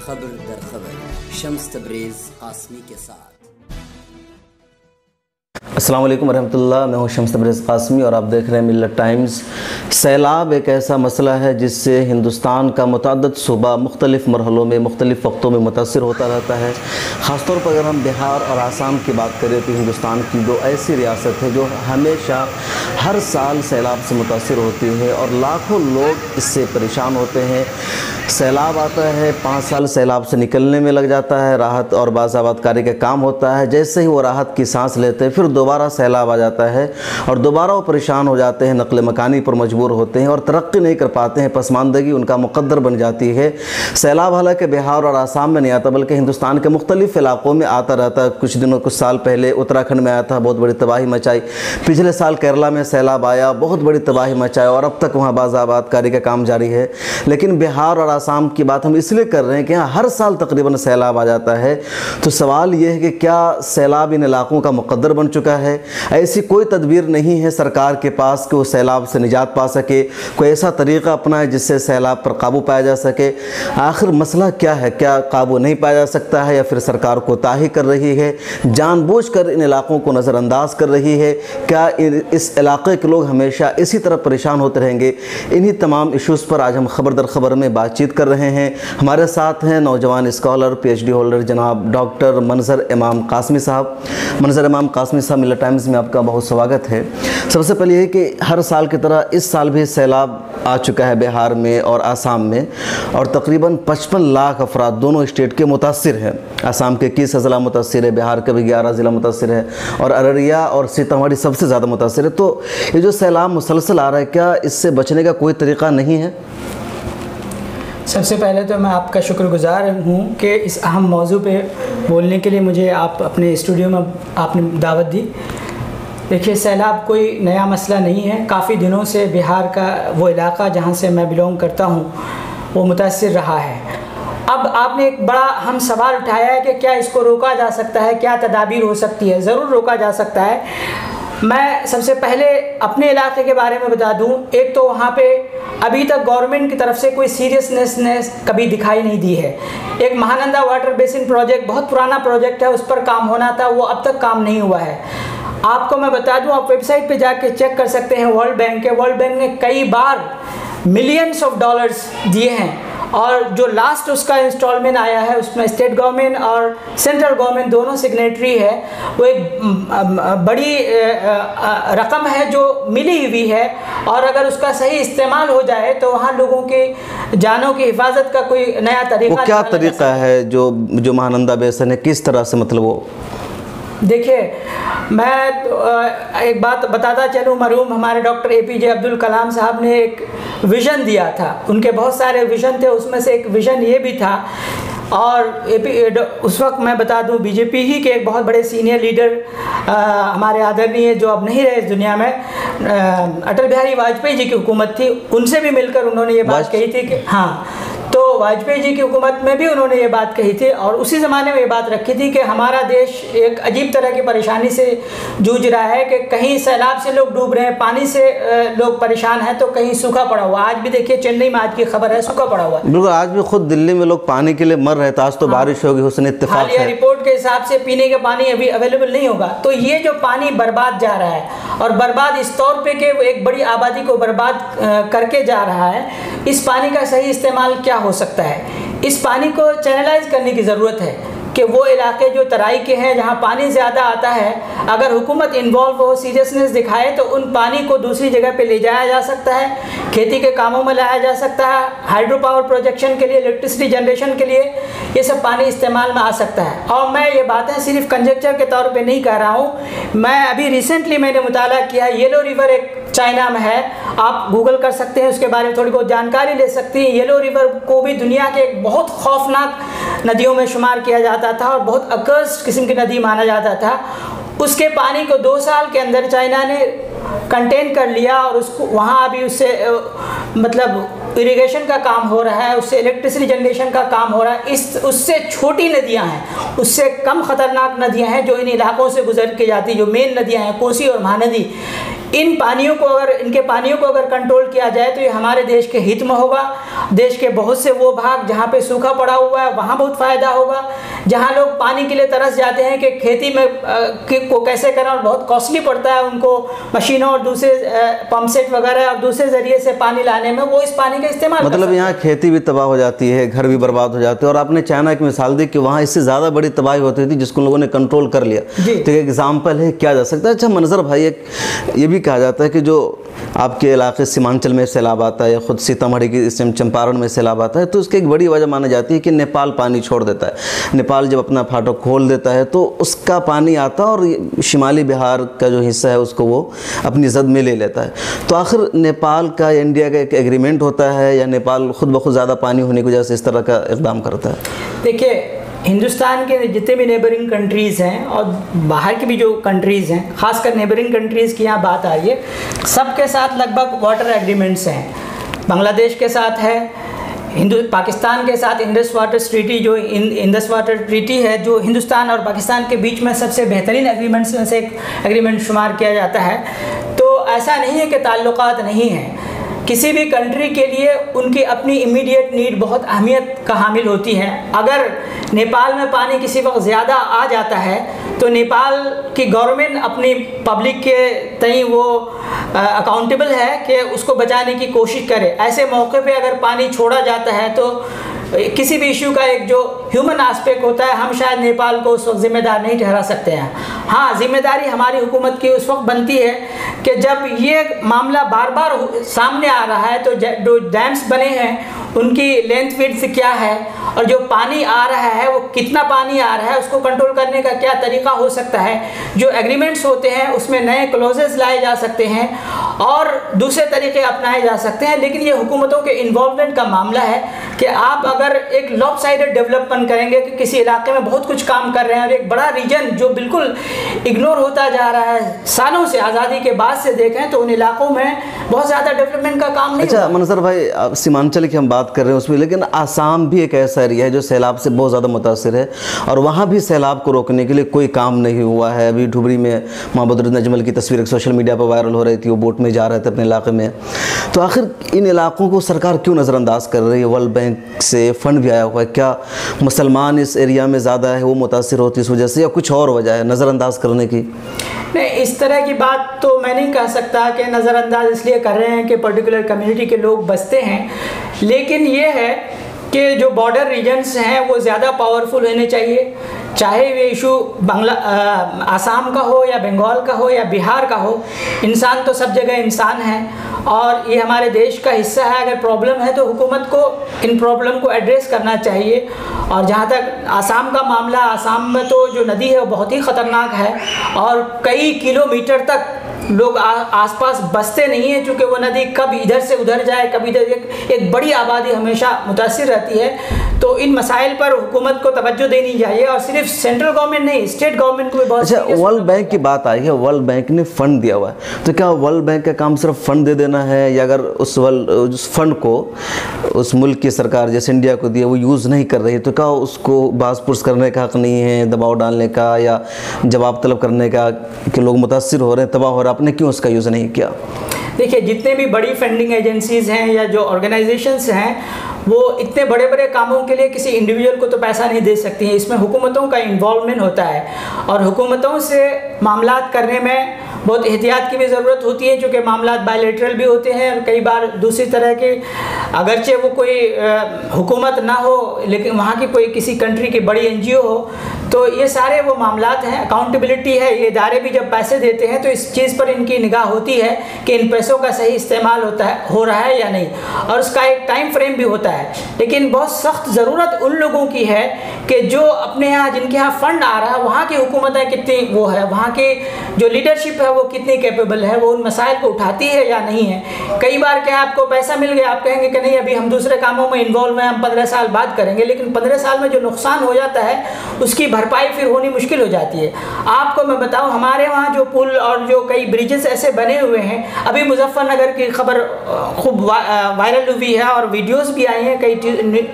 खबर दर खबर शम्स तबरेज़ कासमी के साथ। अस्सलाम वालेकुम रहमतुल्लाह, मैं हूँ शम्स तबरेज़ कासमी और आप देख रहे हैं मिल्लत टाइम्स। सैलाब एक ऐसा मसला है जिससे हिंदुस्तान का मुतअद्दिद सूबा मुख्तलिफ़ मरहलों में मुख्तलिफ़ वक्तों में मुतासिर होता रहता है। ख़ासतौर पर अगर हम बिहार और आसाम की बात करें तो हिंदुस्तान की दो ऐसी रियासत है जो हमेशा हर साल सैलाब से मुतासिर होती है और लाखों लोग इससे परेशान होते हैं। सैलाब आता है, 5 साल सैलाब से निकलने में लग जाता है, राहत और बाज़ाबादकारी का काम होता है। जैसे ही वो राहत की सांस लेते हैं फिर दोबारा सैलाब आ जाता है और दोबारा वो परेशान हो जाते हैं, नक़ल मकानी पर मजबूर होते हैं और तरक्की नहीं कर पाते हैं, पसमानदगी उनका मुक़द्दर बन जाती है। सैलाब हालांकि बिहार और आसाम में नहीं आता बल्कि हिंदुस्तान के मुख्तलिफ़ इलाक़ों में आता रहता है। कुछ साल पहले उत्तराखंड में आया था, बहुत बड़ी तबाही मचाई। पिछले साल केरला में सैलाब आया, बहुत बड़ी तबाही मचाई और अब तक वहाँ बाज़ाबादकारी का काम जारी है। लेकिन बिहार और आसाम की बात हम इसलिए कर रहे हैं कि यहाँ हर साल तकरीबन सैलाब आ जाता है। तो सवाल ये है कि क्या सैलाब इन इलाक़ों का मुक़द्दर बन चुका है? ऐसी कोई तदबीर नहीं है सरकार के पास कि वो सैलाब से निजात पा सके, कोई ऐसा तरीक़ा अपनाए जिससे सैलाब पर काबू पाया जा सके। आखिर मसला क्या है? क्या काबू नहीं पाया जा सकता है या फिर सरकार कोताही कर रही है, जानबूझकर इन इलाक़ों को नज़रअंदाज कर रही है? क्या इस इलाक़े के लोग हमेशा इसी तरह परेशान होते रहेंगे? इन्हीं तमाम इशूज़ पर आज हम खबर दर खबर में बातचीत कर रहे हैं। हमारे साथ हैं नौजवान स्कॉलर PhD होल्डर जनाब डॉक्टर मंजर इमाम कासमी साहब। मंजर इमाम कासमी साहब, मिल्लत टाइम्स में आपका बहुत स्वागत है। सबसे पहले ये कि हर साल की तरह इस साल भी सैलाब आ चुका है बिहार में और आसाम में और तकरीबन 55 लाख अफराद दोनों स्टेट के मुतासिर हैं। आसाम के 21 ज़िला मुतासिर है, बिहार के भी 11 ज़िला मुतासिर है और अररिया और सीतामढ़ी सबसे ज़्यादा मुतासिर है। तो ये जो सैलाब मुसलसल आ रहा है, क्या इससे बचने का कोई तरीक़ा नहीं है? सबसे पहले तो मैं आपका शुक्रगुज़ार हूँ कि इस अहम मौजू पे बोलने के लिए मुझे आप अपने स्टूडियो में आपने दावत दी। देखिए, सैलाब कोई नया मसला नहीं है। काफ़ी दिनों से बिहार का वो इलाका जहाँ से मैं बिलोंग करता हूँ वो मुतासिर रहा है। अब आपने एक बड़ा अहम सवाल उठाया है कि क्या इसको रोका जा सकता है, क्या तदाबीर हो सकती है। ज़रूर रोका जा सकता है। मैं सबसे पहले अपने इलाके के बारे में बता दूं। एक तो वहाँ पे अभी तक गवर्नमेंट की तरफ से कोई सीरियसनेस कभी दिखाई नहीं दी है। एक महानंदा वाटर बेसिन प्रोजेक्ट बहुत पुराना प्रोजेक्ट है, उस पर काम होना था, वो अब तक काम नहीं हुआ है। आपको मैं बता दूं, आप वेबसाइट पे जाके चेक कर सकते हैं। वर्ल्ड बैंक ने कई बार मिलियंस ऑफ डॉलर्स दिए हैं और जो लास्ट उसका इंस्टॉलमेंट आया है उसमें स्टेट गवर्नमेंट और सेंट्रल गवर्नमेंट दोनों सिग्नेटरी है। वो एक बड़ी रकम है जो मिली हुई है और अगर उसका सही इस्तेमाल हो जाए तो वहाँ लोगों की जानों की हिफाजत का कोई नया तरीका। वो क्या तरीका है जो महानंदा बेसिन है, किस तरह से, मतलब वो? देखिए, मैं तो एक बात बताता चलूँ। मरहूम हमारे डॉक्टर APJ अब्दुल कलाम साहब ने एक विज़न दिया था। उनके बहुत सारे विज़न थे, उसमें से एक विज़न ये भी था। और उस वक्त मैं बता दूं BJP ही के एक बहुत बड़े सीनियर लीडर हमारे आदरणीय जो अब नहीं रहे इस दुनिया में, अटल बिहारी वाजपेयी जी की हुकूमत थी, उनसे भी मिलकर उन्होंने ये बात कही थी कि हाँ, तो वाजपेयी जी की हुकूमत में भी उन्होंने ये बात कही थी और उसी ज़माने में ये बात रखी थी कि हमारा देश एक अजीब तरह की परेशानी से जूझ रहा है कि कहीं सैलाब से लोग डूब रहे हैं, पानी से लोग परेशान हैं, तो कहीं सूखा पड़ा हुआ। आज भी देखिए चेन्नई में आज की खबर है, सूखा पड़ा हुआ है। बिल्कुल, आज भी खुद दिल्ली में लोग पानी के लिए मर रहे थे। आज तो बारिश होगी, हुस्न इत्तेफाक है। हालिया रिपोर्ट के हिसाब से पीने का पानी अभी अवेलेबल नहीं होगा। तो ये जो पानी बर्बाद जा रहा है और बर्बाद इस तौर पे कि एक बड़ी आबादी को बर्बाद करके जा रहा है, इस पानी का सही इस्तेमाल क्या हो सकता है? इस पानी को चैनलाइज करने की ज़रूरत है कि वो इलाके जो तराई के हैं जहाँ पानी ज़्यादा आता है, अगर हुकूमत इन्वॉल्व हो, सीरियसनेस दिखाए तो उन पानी को दूसरी जगह पे ले जाया जा सकता है, खेती के कामों में लाया जा सकता है, हाइड्रो पावर प्रोजेक्शन के लिए, इलेक्ट्रिसिटी जनरेशन के लिए ये सब पानी इस्तेमाल में आ सकता है। और मैं ये बातें सिर्फ कंजक्चर के तौर पर नहीं कह रहा हूँ। मैं अभी रिसेंटली मैंने मुताला किया, येलो रिवर एक चाइना में है, आप गूगल कर सकते हैं, उसके बारे में थोड़ी बहुत जानकारी ले सकती हैं। येलो रिवर को भी दुनिया के एक बहुत खौफनाक नदियों में शुमार किया जाता था और बहुत अकर्स्ड किस्म की नदी माना जाता था। उसके पानी को 2 साल के अंदर चाइना ने कंटेन कर लिया और उसको वहाँ अभी उससे मतलब इरिगेशन का काम हो रहा है, उससे इलेक्ट्रिसिटी जनरेशन का काम हो रहा है। उससे छोटी नदियाँ हैं, उससे कम ख़तरनाक नदियाँ हैं जो इन इलाकों से गुजर के जाती, जो मेन नदियाँ हैं कोसी और महानदी, इन पानियों को अगर इनके पानियों को अगर कंट्रोल किया जाए तो ये हमारे देश के हित में होगा। देश के बहुत से वो भाग जहाँ पे सूखा पड़ा हुआ है वहाँ बहुत फ़ायदा होगा। जहाँ लोग पानी के लिए तरस जाते हैं कि खेती में को कैसे करना, और बहुत कॉस्टली पड़ता है उनको मशीनों और दूसरे पंप सेट वगैरह और दूसरे ज़रिए से पानी लाने में, वो इस पानी का इस्तेमाल मतलब यहाँ खेती भी तबाह हो जाती है, घर भी बर्बाद हो जाते हैं। और आपने चाइना की मिसाल दी कि वहाँ इससे ज़्यादा बड़ी तबाही होती थी जिसको लोगों ने कंट्रोल कर लिया। तो एक एग्जाम्पल है, क्या जा सकता है। अच्छा मंजर भाई, एक ये भी कहा जाता है कि जो आपके इलाके सीमांचल में सैलाब आता है या खुद सीतामढ़ी की चंपारण में सैलाब आता है, तो उसकी एक बड़ी वजह मानी जाती है कि नेपाल पानी छोड़ देता है। नेपाल जब अपना फाटक खोल देता है तो उसका पानी आता है और शिमाली बिहार का जो हिस्सा है उसको वो अपनी जद में ले लेता है। तो आखिर नेपाल का इंडिया का एक एग्रीमेंट होता है या नेपाल खुद ब खुद ज़्यादा पानी होने की वजह से इस तरह का इक़दाम करता है? देखिए, हिंदुस्तान के जितने भी नेबरिंग कंट्रीज़ हैं और बाहर की भी जो कंट्रीज़ हैं, ख़ासकर नेबरिंग कंट्रीज़ की यहाँ बात आ रही है, सबके साथ लगभग वाटर एग्रीमेंट्स हैं। बांग्लादेश के साथ है, पाकिस्तान के साथ इंडस वाटर ट्रीटी, जो इंडस वाटर ट्रीटी है, जो हिंदुस्तान और पाकिस्तान के बीच में सबसे बेहतरीन एग्रीमेंट्स में से एक एग्रीमेंट शुमार किया जाता है। तो ऐसा नहीं है कि ताल्लुकात नहीं हैं। किसी भी कंट्री के लिए उनकी अपनी इमीडिएट नीड बहुत अहमियत का हामिल होती है। अगर नेपाल में पानी किसी वक्त ज़्यादा आ जाता है तो नेपाल की गवर्नमेंट अपनी पब्लिक के तई वो अकाउंटेबल है कि उसको बचाने की कोशिश करे। ऐसे मौके पे अगर पानी छोड़ा जाता है तो किसी भी इशू का एक जो ह्यूमन एस्पेक्ट होता है, हम शायद नेपाल को उस वक्त ज़िम्मेदार नहीं ठहरा सकते हैं। हाँ, जिम्मेदारी हमारी हुकूमत की उस वक्त बनती है कि जब ये मामला बार बार सामने आ रहा है तो जो डैम्स बने हैं उनकी लेंथ विड्थ क्या है और जो पानी आ रहा है वो कितना पानी आ रहा है, उसको कंट्रोल करने का क्या तरीका हो सकता है। जो एग्रीमेंट्स होते हैं उसमें नए क्लॉजेस लाए जा सकते हैं और दूसरे तरीके अपनाए जा सकते हैं। लेकिन ये हुकूमतों के इन्वॉल्वमेंट का मामला है कि आप अगर एक लॉपसाइडेड डेवलपमेंट करेंगे कि किसी इलाके में बहुत कुछ काम कर रहे हैं और एक बड़ा रीजन जो बिल्कुल इग्नोर होता जा रहा है सालों से, आज़ादी के बाद से देखें तो उन इलाकों में बहुत ज़्यादा डेवलपमेंट का काम नहीं। अच्छा मंजर भाई, सीमांचल की हम बात कर रहे हैं उसमें, लेकिन आसाम भी एक ऐसा एरिया है जो सैलाब से बहुत ज़्यादा मुतासिर है और वहाँ भी सैलाब को रोकने के लिए कोई काम नहीं हुआ है। अभी ढुबरी में मोहम्मद नजमल की तस्वीर सोशल मीडिया पर वायरल हो रही थी, वो बोट में जा रहे थे अपने इलाके में। तो आखिर इन इलाकों को सरकार क्यों नज़रअंदाज कर रही है? वर्ल्ड बैंक से फ़ंड भी आया हुआ है, क्या मुसलमान इस एरिया में ज़्यादा है वो मुतासिर होती है इस वजह से, या कुछ और वजह है नज़रअंदाज करने की? नहीं, इस तरह की बात तो मैं नहीं कह सकता कि नज़रअंदाज इसलिए कर रहे हैं कि पर्टिकुलर कम्युनिटी के लोग बसते हैं। लेकिन ये है कि जो बॉर्डर रीजन्स हैं वो ज़्यादा पावरफुल होने चाहिए, चाहे ये इशू आसाम का हो या बंगाल का हो या बिहार का हो। इंसान तो सब जगह इंसान है और ये हमारे देश का हिस्सा है। अगर प्रॉब्लम है तो हुकूमत को इन प्रॉब्लम को एड्रेस करना चाहिए। और जहाँ तक आसाम का मामला, आसाम में तो जो नदी है वो बहुत ही ख़तरनाक है और कई किलोमीटर तक लोग आसपास बसते नहीं हैं, चूँकि वो नदी कब इधर से उधर जाए, कब इधर, एक बड़ी आबादी हमेशा मुतासिर रहती है। तो इन मसाइल पर हुकूमत को तवज्जो देनी चाहिए और सिर्फ सेंट्रल गवर्नमेंट नहीं, स्टेट गवर्नमेंट को भी बहुत। अच्छा, वर्ल्ड बैंक की बात आई है, वर्ल्ड बैंक ने फ़ंड दिया हुआ है, तो क्या वर्ल्ड बैंक का काम सिर्फ फ़ंड दे देना है, या अगर उस फंड को उस मुल्क की सरकार जैसे इंडिया को दिया वो यूज़ नहीं कर रही तो क्या उसको बास-पुरस करने का हक़ नहीं है, दबाव डालने का या जवाब तलब करने का कि लोग मुतासिर हो रहे हैं, तबाह हो रहे हैं, आपने क्यों उसका यूज़ नहीं किया? देखिए, जितने भी बड़ी फंडिंग एजेंसीज़ हैं या जो ऑर्गेनाइजेशंस हैं वो इतने बड़े बड़े कामों के लिए किसी इंडिविजुअल को तो पैसा नहीं दे सकती हैं। इसमें हुकूमतों का इन्वॉल्वमेंट होता है और हुकूमतों से मामलात करने में बहुत एहतियात की भी ज़रूरत होती है, क्योंकि मामलात बायलैटरल भी होते हैं और कई बार दूसरी तरह के, अगरचे वो कोई हुकूमत ना हो लेकिन वहाँ की कोई किसी कंट्री की बड़ी NGO हो, तो ये सारे वो मामलात हैं। अकाउंटेबिलिटी है, ये इदारे भी जब पैसे देते हैं तो इस चीज़ पर इनकी निगाह होती है कि इन पैसों का सही इस्तेमाल हो रहा है या नहीं, और उसका एक टाइम फ्रेम भी होता है। लेकिन बहुत सख्त ज़रूरत उन लोगों की है कि जो अपने यहाँ, जिनके यहाँ फ़ंड आ रहा है, वहाँ की हुकूमतें कितनी वो है, वहाँ की जो लीडरशिप है वो कितनी कैपेबल है, वो उन मसाइल को उठाती है या नहीं है। कई बार क्या आपको पैसा मिल गया, आप कहेंगे कि नहीं अभी हम दूसरे कामों में इन्वॉल्व हैं, हम 15 साल बाद करेंगे, लेकिन 15 साल में जो नुकसान हो जाता है उसकी भरपाई फिर होनी मुश्किल हो जाती है। आपको मैं बताऊं, हमारे वहाँ जो पुल और जो कई ब्रिजेस ऐसे बने हुए हैं, अभी मुजफ्फरनगर की खबर खूब वायरल हुई है और वीडियोस भी आई हैं, कई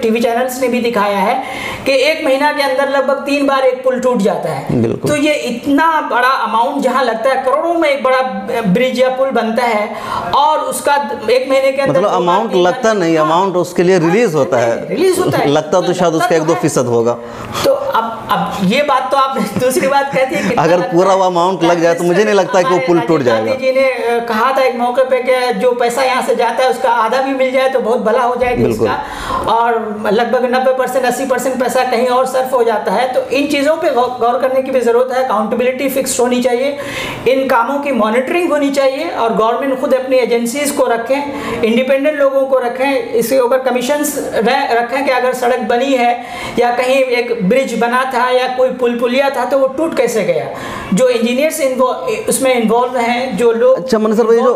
टीवी चैनल्स ने भी दिखाया है कि 1 महीना के अंदर लगभग 3 बार एक पुल टूट जाता है। तो ये इतना बड़ा अमाउंट जहाँ लगता है, करोड़ों में एक बड़ा ब्रिज या पुल बनता है और उसका 1 महीने के अंदर मतलब अमाउंट लगता नहीं, अमाउंट उसके लिए रिलीज होता है, लगता तो शायद उसका 1-2% होगा। तो अब ये बात तो आप दूसरी बात कहती है, अगर पूरा वो अमाउंट लग जाए तो मुझे नहीं लगता कि वो पुल टूट जाएगा। गांधी जी ने कहा था एक मौके पे कि जो पैसा यहाँ से जाता है उसका आधा भी मिल जाए तो बहुत भला हो जाएगा इसका, और लगभग 90% 80% पैसा कहीं और सर्फ हो जाता है। तो इन चीज़ों पे गौर करने की भी ज़रूरत है। अकाउंटेबिलिटी फिक्स होनी चाहिए, इन कामों की मॉनिटरिंग होनी चाहिए और गवर्नमेंट खुद अपनी एजेंसीज को रखें, इंडिपेंडेंट लोगों को रखें, इसके ऊपर कमीशंस रखें कि अगर सड़क बनी है या कहीं एक ब्रिज बना था या कोई पुलिया था तो वो टूट कैसे गया। जो इंजीनियर्स उसमें इन्वॉल्व हैं, जो लोग अच्छा मनसर भाई, जो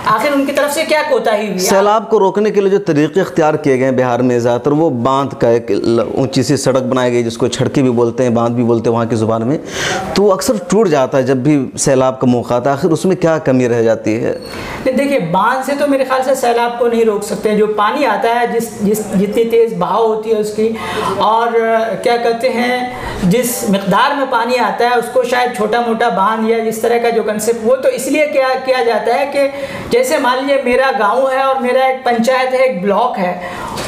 आखिर उनकी तरफ से क्या कोताही हुई? सैलाब को रोकने के लिए जो तरीके इख्तियार किए गए बिहार में, ज़्यादातर वो बांध का एक ऊंची सी सड़क बनाई गई जिसको छड़की भी बोलते हैं, बांध भी बोलते हैं वहाँ की ज़ुबान में, तो अक्सर टूट जाता है जब भी सैलाब का मौका आता है। आखिर उसमें क्या कमी रह जाती है? देखिए, बांध से तो मेरे ख्याल से सैलाब को नहीं रोक सकते। जो पानी आता है, जितनी तेज़ बहाव होती है उसकी, और क्या कहते हैं, जिस मिकदार में पानी आता है उसको शायद छोटा मोटा बांध या जिस तरह का जो कंसेप्ट, वो तो इसलिए क्या किया जाता है कि जैसे मान लीजिए मेरा गांव है और मेरा एक पंचायत है, एक ब्लॉक है,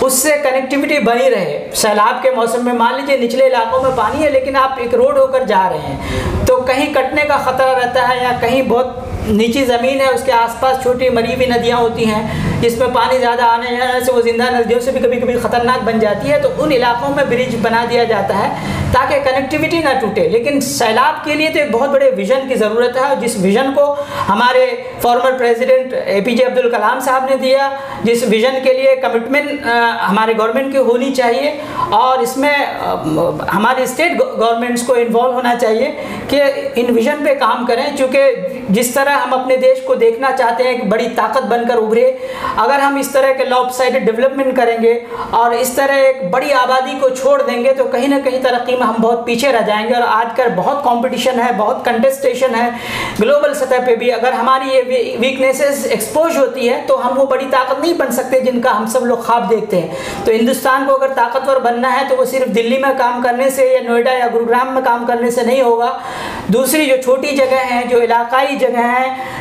उससे कनेक्टिविटी बनी रहे। सैलाब के मौसम में मान लीजिए निचले इलाकों में पानी है लेकिन आप एक रोड होकर जा रहे हैं तो कहीं कटने का ख़तरा रहता है, या कहीं बहुत नीची ज़मीन है उसके आसपास छोटी मरी हुई नदियाँ होती हैं जिसमें पानी ज़्यादा आने जाने से वो जिंदा नदियों से भी कभी कभी ख़तरनाक बन जाती है। तो उन इलाकों में ब्रिज बना दिया जाता है ताकि कनेक्टिविटी ना टूटे। लेकिन सैलाब के लिए तो एक बहुत बड़े विज़न की ज़रूरत है, और जिस विज़न को हमारे former president APJ Abdul Kalam साहब ने दिया, जिस विज़न के लिए कमिटमेंट हमारे गवर्नमेंट की होनी चाहिए, और इसमें हमारे स्टेट गवर्नमेंट्स को इन्वॉल्व होना चाहिए कि इन विज़न पे काम करें। क्योंकि जिस तरह हम अपने देश को देखना चाहते हैं कि बड़ी ताकत बनकर उभरे, अगर हम इस तरह के लॉपसाइडेड डेवलपमेंट करेंगे और इस तरह एक बड़ी आबादी को छोड़ देंगे तो कहीं ना कहीं तरक्की में हम बहुत पीछे रह जाएंगे। और आजकल बहुत कंपटीशन है, बहुत कंटेस्टेशन है ग्लोबल सतह पे भी। अगर हमारी ये वीकनेसेस एक्सपोज होती है तो हम वो बड़ी ताकत नहीं बन सकते जिनका हम सब लोग ख्वाब देखते हैं। तो हिंदुस्तान को अगर ताकतवर बनना है तो वो सिर्फ दिल्ली में काम करने से या नोएडा या गुरुग्राम में काम करने से नहीं होगा। दूसरी जो छोटी जगह हैं, जो इलाकाई जगह हैं,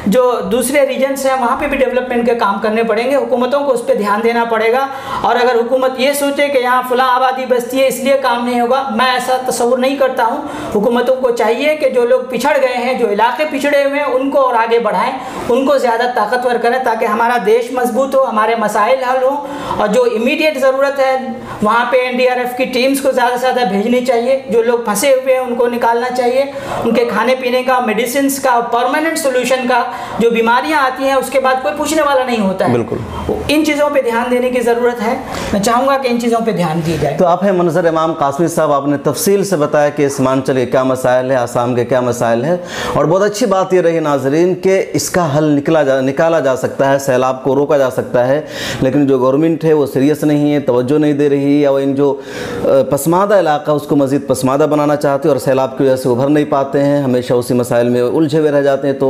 जो दूसरे रीजन्स हैं, वहाँ पे भी डेवलपमेंट के काम करने पड़ेंगे। हुकूमतों को उस पर ध्यान देना पड़ेगा। और अगर हुकूमत ये सोचे कि यहाँ फलां आबादी बसती है इसलिए काम नहीं होगा, मैं ऐसा तस्वुर नहीं करता हूँ। हुकूमतों को चाहिए कि जो लोग पिछड़ गए हैं, जो इलाके पिछड़े हुए हैं, उनको और आगे बढ़ाएं, उनको ज़्यादा ताकतवर करें ताकि हमारा देश मजबूत हो, हमारे मसाइल हल हों। और जो इमीडिएट ज़रूरत है वहाँ पे NDRF की टीम्स को ज़्यादा से ज़्यादा भेजनी चाहिए। जो लोग फंसे हुए हैं उनको निकालना चाहिए, उनके खाने पीने का, मेडिसिन का, परमानेंट सोल्यूशन का। जो बीमारियां आती हैं उसके बाद कोई पूछने वाला नहीं होता है। बिल्कुल, इन चीज़ों पे ध्यान देने की ज़रूरत है। मैं चाहूँगा कि इन चीज़ों पे ध्यान दी जाए। तो आप हैं मनज़र इमाम कासमी साहब, आपने तफसील से बताया कि सीमांचल के क्या मसाइल है, आसाम के क्या मसाइल है, और बहुत अच्छी बात ये रही नाजरीन कि इसका हल निकाला जा सकता है, सैलाब को रोका जा सकता है। लेकिन जो गवर्नमेंट है वो सीरियस नहीं है, तवज्जो नहीं दे रही है, और इन जो पसमादा इलाका उसको मज़ीद पसमादा बनाना चाहते हैं और सैलाब की वजह से उभर नहीं पाते हैं, हमेशा उसी मसाइल में उलझे हुए रह जाते हैं। तो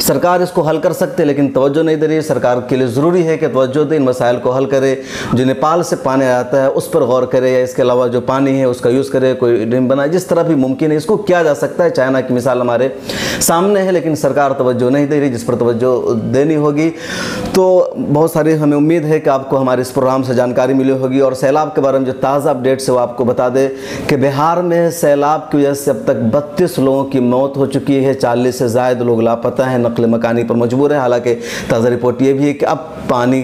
सरकार इसको हल कर सकते हैं लेकिन तवज्जो नहीं दे रही है। सरकार के लिए ज़रूरी है कि तवज्जो दे, इन मसाइल को हल करे। जो नेपाल से पानी आता है उस पर गौर करे, या इसके अलावा जो पानी है उसका यूज़ करे, कोई डैम बनाए, जिस तरह भी मुमकिन है इसको किया जा सकता है। चाइना की मिसाल हमारे सामने है लेकिन सरकार तवज्जो नहीं दे रही, जिस पर तवज्जो देनी होगी। तो बहुत सारी हमें उम्मीद है कि आपको हमारे इस प्रोग्राम से जानकारी मिली होगी, और सैलाब के बारे में जो ताज़ा अपडेट्स है वो आपको बता दें कि बिहार में सैलाब की वजह से अब तक 32 लोगों की मौत हो चुकी है, 40 से ज़ायद लोग लापता हैं, नकल मकानी पर मजबूर है। हालांकि ताज़ा रिपोर्ट ये भी है कि अब पानी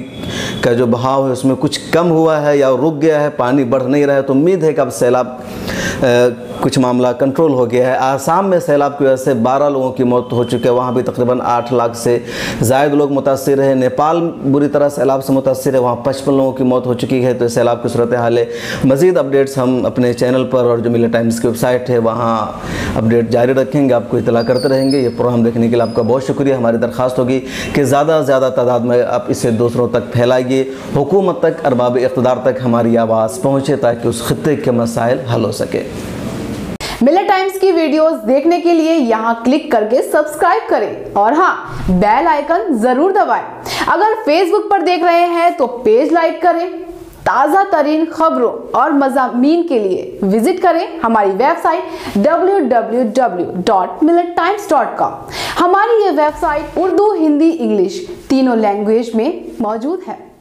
का जो बहाव है उसमें कुछ कम हुआ है या रुक गया है, पानी बढ़ नहीं रहा है। तो उम्मीद है कि अब सैलाब कुछ मामला कंट्रोल हो गया है। आसाम में सैलाब की वजह से 12 लोगों की मौत हो चुकी है, वहाँ भी तकरीबन 8 लाख से ज़ायद लोग मुतासिर हैं। नेपाल बुरी तरह सैलाब से मुतासिर है, वहाँ 55 लोगों की मौत हो चुकी है। तो सैलाब की सूरत हाल है। मज़ीद अपडेट्स हम अपने चैनल पर और जो मिले टाइम्स की वेबसाइट है वहाँ अपडेट जारी रखेंगे, आपको इतला करते रहेंगे। ये प्रोग्राम देखने के लिए आपका बहुत शुक्रिया। हमारी दरख्वास्त होगी कि ज़्यादा से ज़्यादा तादाद में आप इसे दूसरों तक फैलाइए, हुकूमत तक, अरबाब इक़्तिदार तक हमारी आवाज़ पहुँचे ताकि उस खित्ते के मसाइल हल हो सके। मिलेट टाइम्स की वीडियोस देखने के लिए यहाँ क्लिक करके सब्सक्राइब करें और हाँ, बेल आइकन जरूर दबाएं। अगर फेसबुक पर देख रहे हैं तो पेज लाइक करें। ताज़ा तरीन खबरों और मज़ामीन के लिए विजिट करें हमारी वेबसाइट www.millettimes.com। हमारी ये वेबसाइट उर्दू, हिंदी, इंग्लिश तीनों लैंग्वेज में मौजूद है।